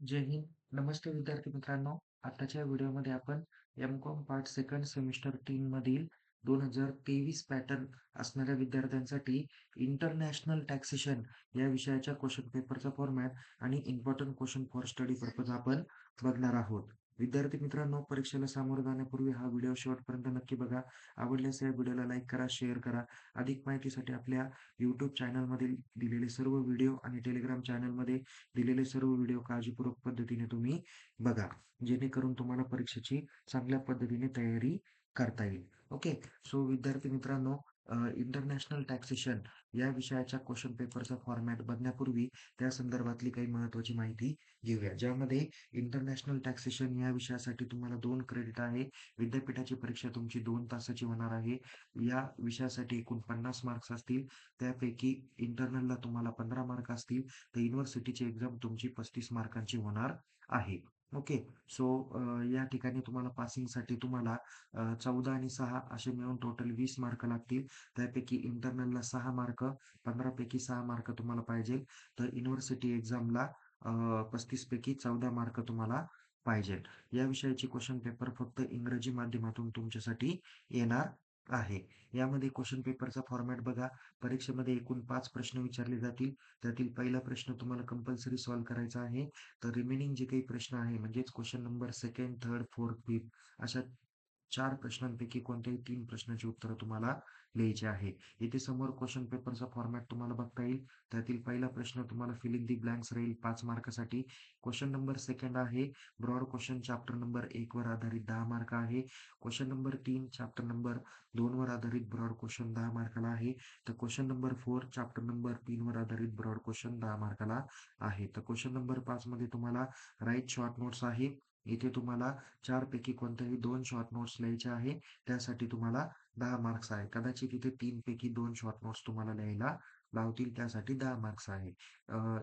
जय हिंद. नमस्ते विद्यार्थी मित्रांनो. आताच्या व्हिडिओमध्ये आपण एम.कॉम पार्ट सेकंड सेमिस्टर 3 मधील 2023 पॅटर्न असणाऱ्या विद्यार्थ्यांसाठी इंटरनॅशनल टॅक्सेशन या विषयाच्या क्वेश्चन पेपरचा फॉर्मॅट आणि important question for study purpose आपण बघणार आहोत. विद्यार्थी मित्रांनो, परीक्षेला सामोरं जाण्यापूर्वी हा व्हिडिओ शेवटपर्यंत नक्की बघा. आवडल्यास या व्हिडिओला लाईक करा, शेअर करा. अधिक माहितीसाठी आपल्या YouTube चॅनलमधील दिलेले सर्व व्हिडिओ आणि टेलिग्राम चॅनलमध्ये दिलेले सर्व व्हिडिओ काळजीपूर्वक पद्धतीने तुम्ही बघा, जेणेकरून तुम्हाला परीक्षेची चांगल्या पद्धतीने तयारी करता येईल. ओके. सो विद्यार्थी मित्रांनो, इंटरनॅशनल टॅक्सेशन या विषयाच्या क्वेश्चन पेपरचा फॉर्मॅट बघण्यापूर्वी त्या संदर्भातली काही महत्त्वाची माहिती घेऊया. ज्यामध्ये इंटरनॅशनल टॅक्सेशन या विषयासाठी तुम्हाला 2 क्रेडिट आहे. विद्यापीठाची परीक्षा तुमची 2 तासाची होणार आहे. या विषयासाठी एकूण 50 मार्क्स असतील. त्यापैकी इंटरनलला तुम्हाला 15 मार्क असतील. तर युनिव्हर्सिटीची एक्झाम तुमची 35 मार्कांची होणार आहे. ओके. सो या ठिकाणी तुम्हाला पासिंगसाठी तुम्हाला 14 आणि 6 असे मिळून टोटल 20 मार्क लागतील. त्यापैकी इंटरनलला 6 मार्क, 15 पैकी 6 मार्क तुम्हाला पाहिजे. तर युनिव्हर्सिटी एक्झामला 35 पैकी 14 मार्क तुम्हाला पाहिजे. या विषयाची क्वेश्चन पेपर फक्त इंग्रजी माध्यमातून तुमच्यासाठी येणार आहे. यामध्ये क्वेश्चन पेपरचा फॉर्मॅट बघा. परीक्षेमध्ये एकूण 5 प्रश्न विचारले जातील. त्यातील पहिला प्रश्न तुम्हाला कंपल्सरी सॉल्व्ह करायचा आहे. तर रिमेनिंग जे काही प्रश्न आहे म्हणजेच question number second, third, fourth, fifth अशा 4 प्रश्नांपैकी कोणत्याही 3 प्रश्नाची उत्तरं तुम्हाला लिहायची आहे. इथे समोर क्वेश्चन पेपरचा फॉर्मॅट तुम्हाला बघता येईल. त्यातील पहिला प्रश्न तुम्हाला फिल इन दी ब्लँक्स राहील 5 मार्कासाठी. क्वेश्चन नंबर सेकंड आहे ब्रॉड क्वेश्चन चॅप्टर नंबर 1 वर आधारित 10 मार्क आहे. क्वेश्चन नंबर 3 चॅप्टर नंबर 2 वर आधारित ब्रॉड क्वेश्चन 10 मार्काला आहे. तर क्वेश्चन नंबर 4 चॅप्टर नंबर 3 वर आधारित ब्रॉड क्वेश्चन 10 मार्काला आहे. तर क्वेश्चन नंबर 5 मध्ये तुम्हाला राईट शॉर्ट नोट्स आहे. इथे तुम्हाला 4 पैकी कोणत्याही 2 शॉर्ट नोट्स लिहायचे आहे. त्यासाठी तुम्हाला 10 मार्क्स आहे. कदाचित इथे 3 पैकी 2 शॉर्ट नोट्स तुम्हाला लिहायला लावतील, त्यासाठी 10 मार्क्स आहे.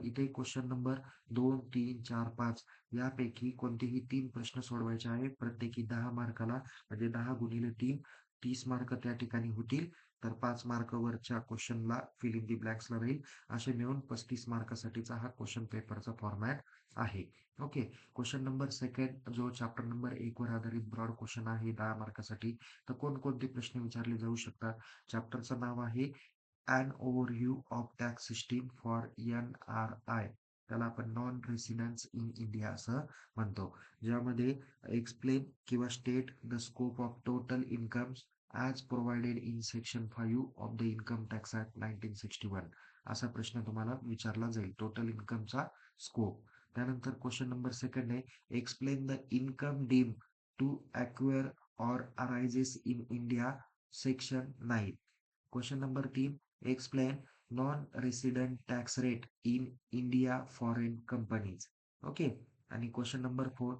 इथे क्वेश्चन नंबर 2, 3, 4, 5 यापैकी कोणतेही 3 प्रश्न सोडवायचे आहे. प्रत्येकी 10 मार्काला म्हणजे 10 गुणिले 3 30 मार्क त्या ठिकाणी होतील. तर 5 मार्क वरच्या क्वेश्चनला फिल इन दी ब्लँक्सला राहील. असे मिळून 35 मार्कासाठीचा हा क्वेश्चन पेपरचा फॉर्मॅट आहे. ओके. क्वेश्चन नंबर सेकंड जो चॅप्टर नंबर 1 वर आधारित ब्रॉड क्वेश्चन आहे 10 मार्कासाठी. तर कोणकोणते प्रश्न विचारले जाऊ शकतात? चॅप्टरचं नाव आहे an overview of tax system for NRI. त्याला आपण नॉन रेसिडेंट्स इन इंडिया असं म्हणतो. ज्यामध्ये एक्सप्लेन किंवा state the scope of total incomes as provided in section 5 of the income tax act 1961 असा प्रश्न तुम्हाला विचारला जाईल. टोटल इन्कमचा स्कोप. त्यानंतर क्वेश्चन नंबर सेकंड आहे explain the income deem to acquire or arises in India section 9. Question number 3 explain non resident tax rate in India foreign companies. Okay. आणि question number 4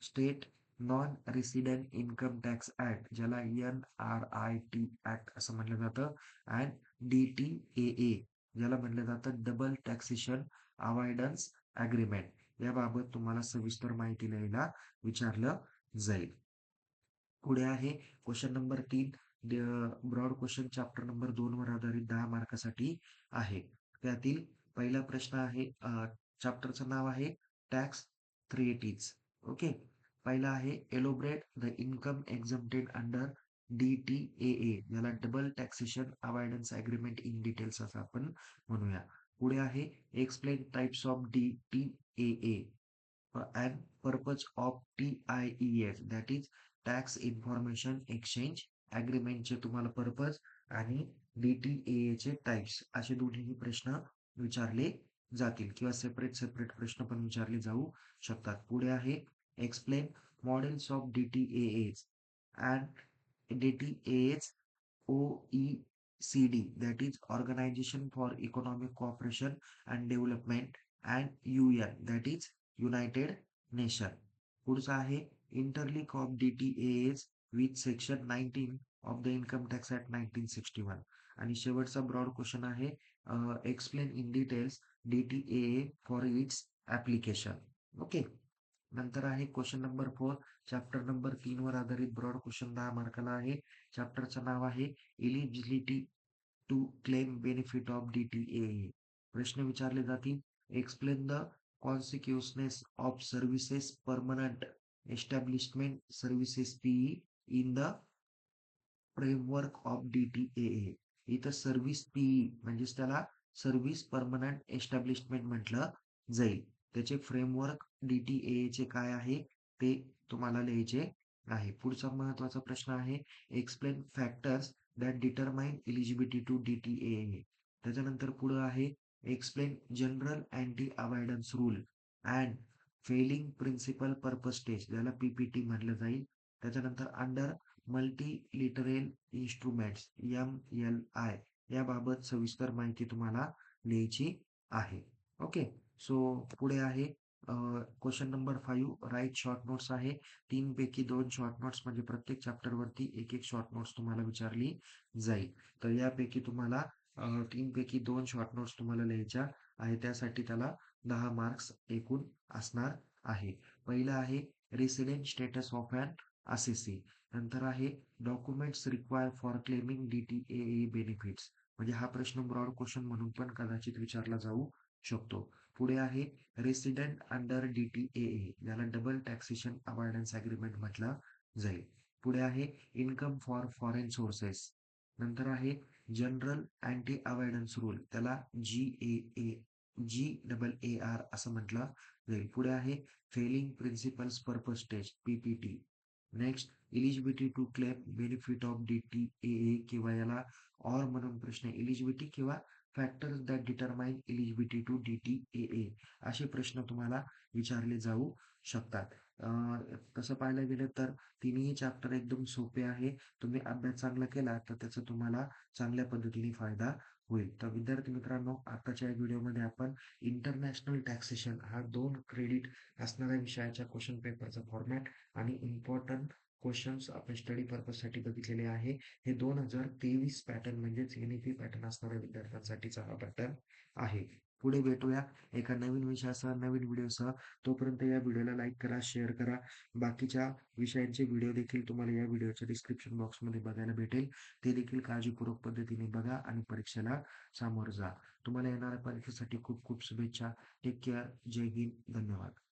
state non resident income tax act ज्याला NRIT act असं म्हटलं जातं and DTAA ज्याला म्हटलं जातं double taxation avoidance agreement याबाबत तुम्हाला सविस्तर माहिती लिहायला विचारलं जाईल. पुढे आहे question number 3 broad question chapter number 2 वर आधारित 10 मार्कासाठी आहे. त्यातील पहिला प्रश्न आहे चॅप्टरचं नाव आहे टॅक्स थ्रेटीज. ओके. पहिला आहे elaborate the income exempted under DTAA याला double taxation avoidance agreement in details असं आपण म्हणूया. पुढे आहे explain types of DTAA and purpose of TIEF that is tax information exchange ॲग्रीमेंटचे तुम्हाला पर्पज आणि DTAA चे टाइप्स असे दोन्हीही प्रश्न विचारले जातील किंवा सेपरेट सेपरेट प्रश्न पण विचारले जाऊ शकतात. पुढे आहे explain models of DTAAs and DTAAs OECD that is Organization for Economic Cooperation and Development and UN that is United nation. पुढचा आहे interlink of DTAAs with section 19 of the income tax act 1961. आणि शेवटचा broad question आहे explain in details DTAA for its application. Okay. नंतर आहे question number 4 chapter number 3 वर आधारित broad question 10 मार्काला आहे. चॅप्टरचं नाव आहे eligibility to claim benefit of DTAA. प्रश्न विचारले जातील explain the consequences of services permanent establishment services PE in the framework of DTAA. इथं सर्व्हिस PE म्हणजेच त्याला सर्व्हिस परमनंट एस्टॅब्लिशमेंट म्हटलं जाईल. त्याचे फ्रेमवर्क DTAA चे काय आहे ते तुम्हाला लिहायचे आहे. पुढचा महत्वाचा प्रश्न आहे explain factors that determine eligibility to DTAA. त्याच्यानंतर पुढे आहे explain general anti avoidance rule and failing principal purpose test ज्याला PPT म्हटलं जाईल. त्याच्यानंतर अंडर मल्टीलिटरेल इन्स्ट्रुमेंट्स MLI याबाबत सविस्तर माहिती तुम्हाला लिहायची आहे. ओके. सो पुढे आहे question number 5 write short notes आहे. 3 पैकी 2 शॉर्ट नोट्स म्हणजे प्रत्येक चॅप्टर वरती एक एक शॉर्ट नोट्स तुम्हाला विचारली जाईल. तर यापैकी तुम्हाला 3 पैकी 2 शॉर्ट नोट्स तुम्हाला लिहायच्या आहे. त्यासाठी त्याला 10 मार्क्स एकूण असणार आहे. पहिला आहे resident status of an assessee. नंतर आहे documents require for claiming DTAA benefits. म्हणजे हा प्रश्न ब्रॉड क्वेश्चन म्हणून पण कदाचित विचारला जाऊ शकतो. पुढे आहे रेसिडेंट अंडर DTAA ज्याला डबल टॅक्सेशन अवॉइडन्स अग्रीमेंट म्हटलं जाईल. पुढे आहे इन्कम फॉर फॉरेन सोर्सेस. नंतर आहे जनरल अँटी अवॉइडन्स रूल त्याला GAAR असं म्हटलं जाईल. पुढे आहे failing principles purpose test PPT. Next eligibility to claim benefit of DTAA किंवा याला ऑर म्हणून प्रश्न एलिजिबिलिटी किंवा factors that determine eligibility to DTAA असे प्रश्न तुम्हाला विचारले जाऊ शकतात. तसं पाहायला गेलं तर तिन्ही चॅप्टर एकदम सोपे आहे. तुम्ही अभ्यास चांगला केला तर त्याचा तुम्हाला चांगल्या पद्धतीने फायदा होईल. तर विद्यार्थी मित्रांनो आताच्या व्हिडिओमध्ये आपण इंटरनॅशनल टॅक्सेशन हा 2 क्रेडिट असणाऱ्या विषयाच्या क्वेश्चन पेपरचा फॉर्मॅट आणि इम्पॉर्टंट क्वेश्चन्स आपण स्टडी पर्पजसाठी बघितलेले आहे. हे 2023 पॅटर्न म्हणजेच NEP पॅटर्न असणाऱ्या विद्यार्थ्यांसाठीचा हा पॅटर्न आहे. पुढे भेटूया एका नवीन विषयासह नवीन व्हिडिओसह. तोपर्यंत या व्हिडिओला लाईक करा, शेअर करा. बाकीच्या विषयांचे व्हिडिओ देखील तुम्हाला या व्हिडिओच्या डिस्क्रिप्शन बॉक्समध्ये बघायला भेटेल. ते देखील काळजीपूर्वक पद्धतीने बघा आणि परीक्षेला सामोरं जा. तुम्हाला येणाऱ्या परीक्षेसाठी खूप खूप शुभेच्छा. Take care. जय हिंद. धन्यवाद.